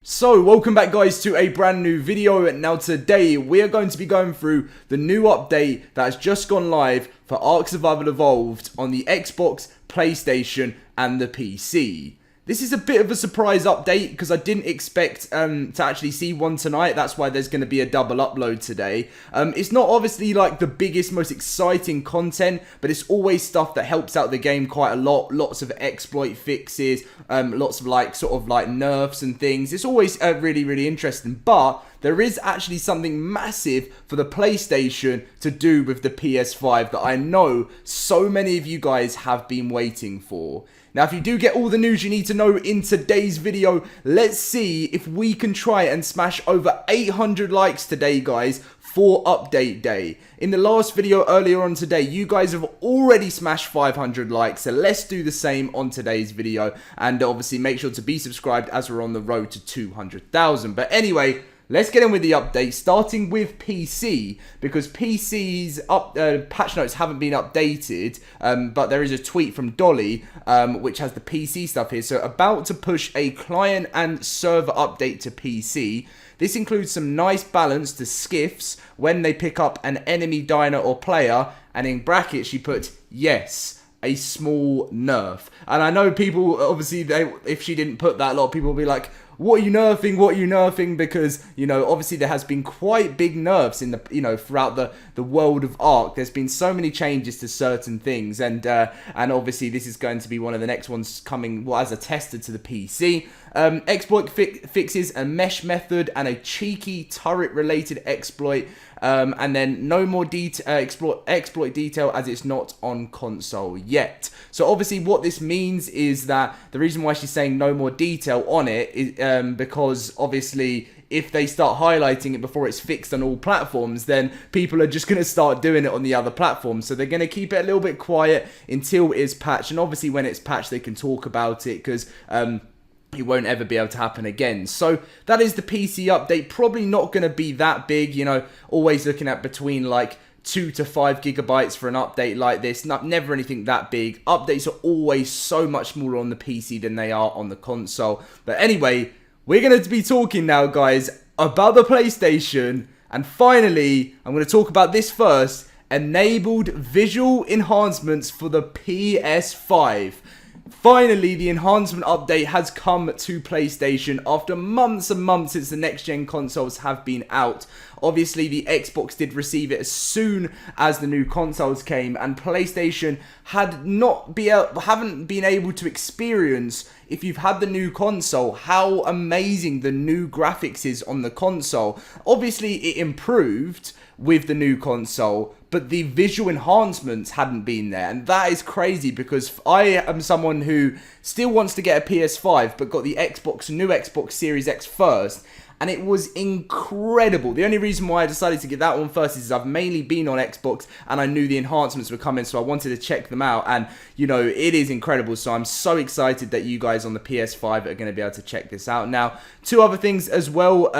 So, welcome back guys to a brand new video. Now today we are going to be going through the new update that has just gone live for ARK Survival Evolved on the Xbox, PlayStation and the PC. This is a bit of a surprise update because I didn't expect to actually see one tonight. That's why there's going to be a double upload today. It's not obviously like the biggest, most exciting content, but it's always stuff that helps out the game quite a lot. Lots of exploit fixes, lots of sort of nerfs and things. It's always really interesting, but there is actually something massive for the PlayStation to do with the PS5 that I know so many of you guys have been waiting for. Now, if you do get all the news you need to know in today's video, let's see if we can try and smash over 800 likes today, guys, for update day. In the last video earlier on today, you guys have already smashed 500 likes, so let's do the same on today's video. And obviously, make sure to be subscribed as we're on the road to 200,000. But anyway, let's get in with the update, starting with PC, because PC's patch notes haven't been updated, but there is a tweet from Dolly, which has the PC stuff here. So, about to push a client and server update to PC. This includes some nice balance to skiffs when they pick up an enemy diner or player, and in brackets she put, yes, a small nerf. And I know people, obviously, if she didn't put that, a lot of people will be like, what are you nerfing? What are you nerfing? Because, you know, obviously there has been quite big nerfs in the, throughout the world of ARK. There's been so many changes to certain things, and obviously this is going to be one of the next ones coming, well, as a tester to the PC. Exploit fixes, a mesh method, and a cheeky turret-related exploit. And then no more exploit detail as it's not on console yet. So obviously what this means is that the reason why she's saying no more detail on it is because obviously if they start highlighting it before it's fixed on all platforms, then people are just going to start doing it on the other platforms. So they're going to keep it a little bit quiet until it is patched. And obviously when it's patched, they can talk about it because it won't ever be able to happen again. So that is the PC update. Probably not going to be that big, always looking at between 2 to 5 gigabytes for an update like this. Never anything that big. Updates are always so much smaller on the PC than they are on the console. But anyway, we're going to be talking now, guys, about the PlayStation. And finally, I'm going to talk about this first. Enabled visual enhancements for the PS5. Finally, the enhancement update has come to PlayStation after months and months since the next-gen consoles have been out. Obviously, the Xbox did receive it as soon as the new consoles came, and PlayStation haven't been able to experience, if you've had the new console, how amazing the new graphics is on the console. Obviously, it improved with the new console, but the visual enhancements hadn't been there, and that is crazy because I am someone who still wants to get a PS5 but got the new Xbox Series X first, and it was incredible. The only reason why I decided to get that one first is I've mainly been on Xbox and I knew the enhancements were coming, so I wanted to check them out, and it is incredible. So I'm so excited that you guys on the PS5 are going to be able to check this out. Now, two other things as well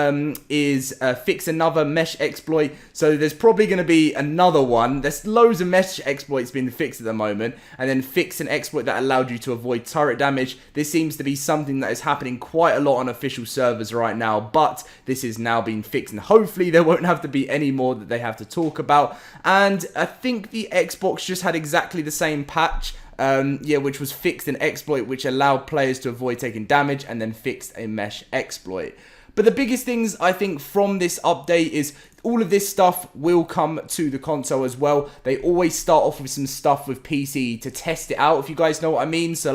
is fix another mesh exploit. So there's probably going to be another one. There's loads of mesh exploits being fixed at the moment, and then fix an exploit that allowed you to avoid turret damage. This seems to be something that is happening quite a lot on official servers right now, but this is now being fixed, and hopefully there won't have to be any more that they have to talk about. And I think the Xbox just had exactly the same patch, which was fixed an exploit which allowed players to avoid taking damage, and then fixed a mesh exploit. But the biggest things I think from this update is all of this stuff will come to the console as well. They always start off with some stuff with PC to test it out, if you guys know what I mean. So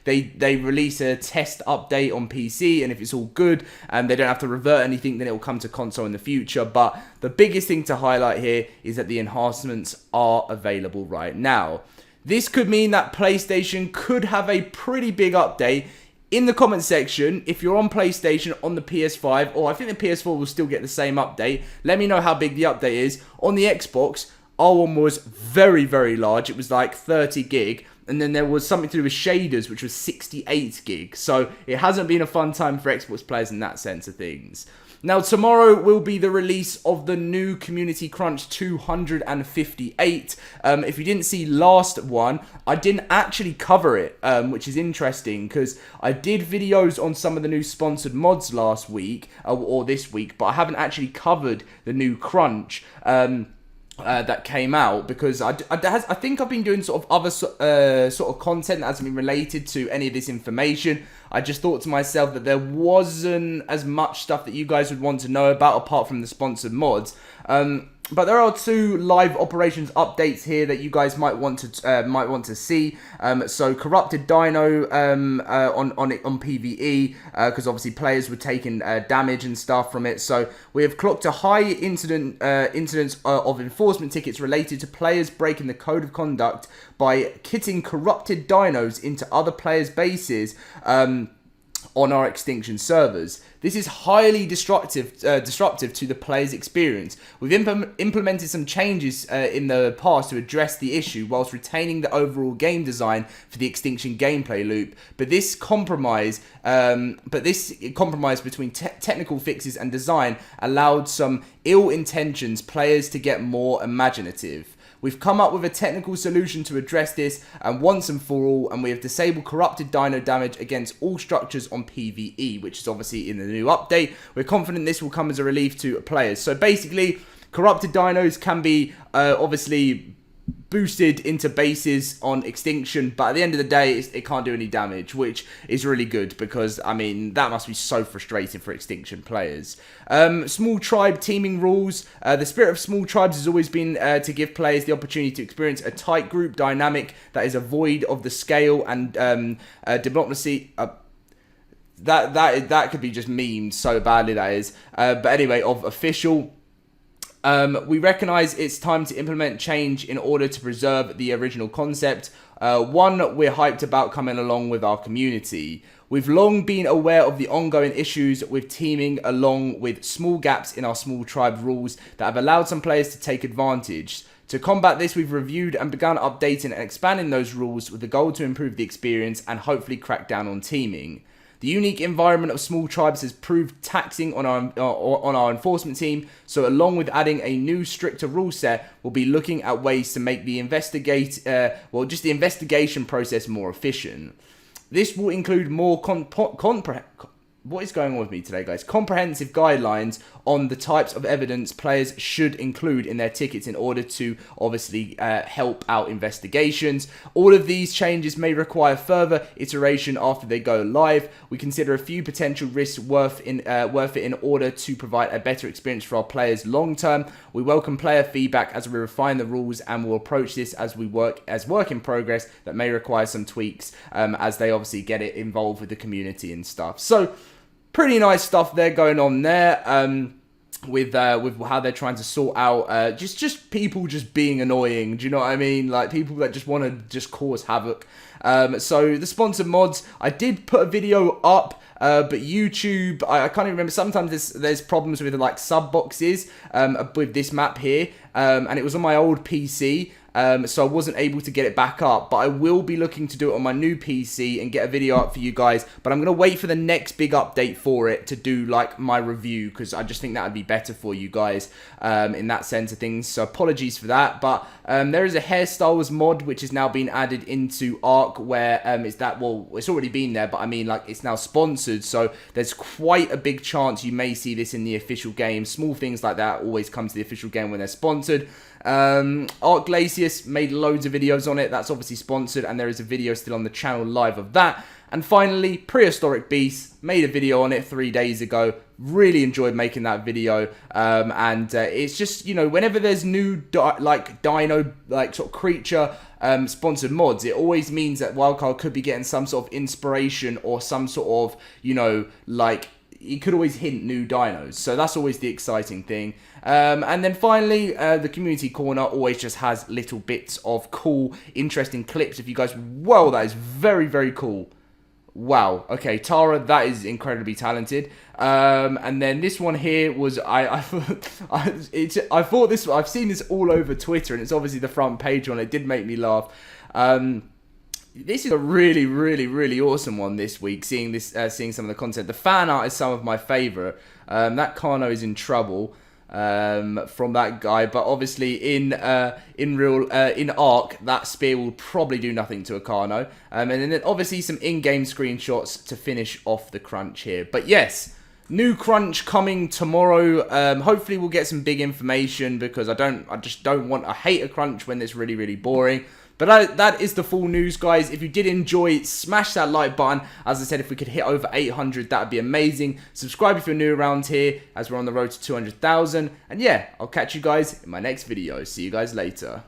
they release a test update on PC, and if it's all good and they don't have to revert anything, then it will come to console in the future. But the biggest thing to highlight here is that the enhancements are available right now. This could mean that PlayStation could have a pretty big update. In the comment section, if you're on PlayStation, on the PS5, or I think the PS4 will still get the same update, let me know how big the update is. On the Xbox, our one was very large. It was like 30 gig. And then there was something to do with shaders, which was 68 gigs. So it hasn't been a fun time for Xbox players in that sense of things. Now, tomorrow will be the release of the new Community Crunch 258. If you didn't see last one, I didn't actually cover it, which is interesting because I did videos on some of the new sponsored mods last week, or this week, but I haven't actually covered the new Crunch. That came out because I think I've been doing sort of other sort of content that hasn't been related to any of this information. I just thought to myself that there wasn't as much stuff that you guys would want to know about apart from the sponsored mods. But there are 2 live operations updates here that you guys might want to see. So corrupted Dino on PvE because obviously players were taking damage and stuff from it. So we have clocked a high incidence of enforcement tickets related to players breaking the code of conduct by kitting corrupted dinos into other players' bases. On our Extinction servers. This is highly disruptive to the player's experience. We've implemented some changes in the past to address the issue whilst retaining the overall game design for the Extinction gameplay loop. But this compromise between technical fixes and design allowed some ill intentions players to get more imaginative. We've come up with a technical solution to address this once and for all, and we have disabled corrupted dino damage against all structures on PvE, which is obviously in the new update. We're confident this will come as a relief to players. So basically, corrupted dinos can be obviously boosted into bases on Extinction, but at the end of the day, it can't do any damage, which is really good because, I mean, that must be so frustrating for Extinction players. Small tribe teaming rules. The spirit of small tribes has always been to give players the opportunity to experience a tight group dynamic that is void of the scale and democracy. That could be just memed so badly, that is. But anyway, of official. We recognise it's time to implement change in order to preserve the original concept, one we're hyped about coming along with our community. We've long been aware of the ongoing issues with teaming along with small gaps in our small tribe rules that have allowed some players to take advantage. To combat this, we've reviewed and begun updating and expanding those rules with the goal to improve the experience and hopefully crack down on teaming. The unique environment of small tribes has proved taxing on our enforcement team, so along with adding a new stricter rule set, we'll be looking at ways to make the investigation process more efficient. This will include more what is going on with me today, guys? Comprehensive guidelines on the types of evidence players should include in their tickets in order to obviously help out investigations. All of these changes may require further iteration after they go live. We consider a few potential risks worth it in order to provide a better experience for our players long term. We welcome player feedback as we refine the rules, and we'll approach this as work in progress that may require some tweaks as they obviously get it involved with the community and stuff. So pretty nice stuff there going on there. With how they're trying to sort out just people just being annoying. Do you know what I mean? Like people that just want to just cause havoc. So the sponsored mods, I did put a video up, but YouTube, I can't even remember. Sometimes there's problems with like sub boxes with this map here, and it was on my old PC. So I wasn't able to get it back up, but I will be looking to do it on my new PC and get a video up for you guys, but I'm going to wait for the next big update for it to do like my review, because I just think that would be better for you guys in that sense of things, so apologies for that. But there is a hairstyles mod which is now being added into ARK, where it's already been there, but I mean like it's now sponsored, so there's quite a big chance you may see this in the official game. Small things like that always come to the official game when they're sponsored. ARK Glacius made loads of videos on it. That's obviously sponsored, and there is a video still on the channel live of that. And finally, Prehistoric Beasts made a video on it 3 days ago. Really enjoyed making that video. And it's just, you know, whenever there's new dino sort of creature sponsored mods, it always means that Wildcard could be getting some sort of inspiration or some sort of, you know, like, you could always hint new dinos, so that's always the exciting thing. And then finally, the community corner always just has little bits of cool, interesting clips. If you guys, whoa, that is very, very cool. Wow. Okay, Tara, that is incredibly talented. And then this one here was I thought this. I've seen this all over Twitter, and it's obviously the front page one. It did make me laugh. this is a really awesome one this week. Seeing this, seeing some of the content. The fan art is some of my favorite. That Kano is in trouble from that guy, but obviously in ARK, that spear will probably do nothing to a Kano. And then obviously some in-game screenshots to finish off the crunch here. But yes, new crunch coming tomorrow. Hopefully we'll get some big information, because I hate a crunch when it's really boring. But that is the full news, guys. If you did enjoy, smash that like button. As I said, if we could hit over 800, that would be amazing. Subscribe if you're new around here, as we're on the road to 200,000. And yeah, I'll catch you guys in my next video. See you guys later.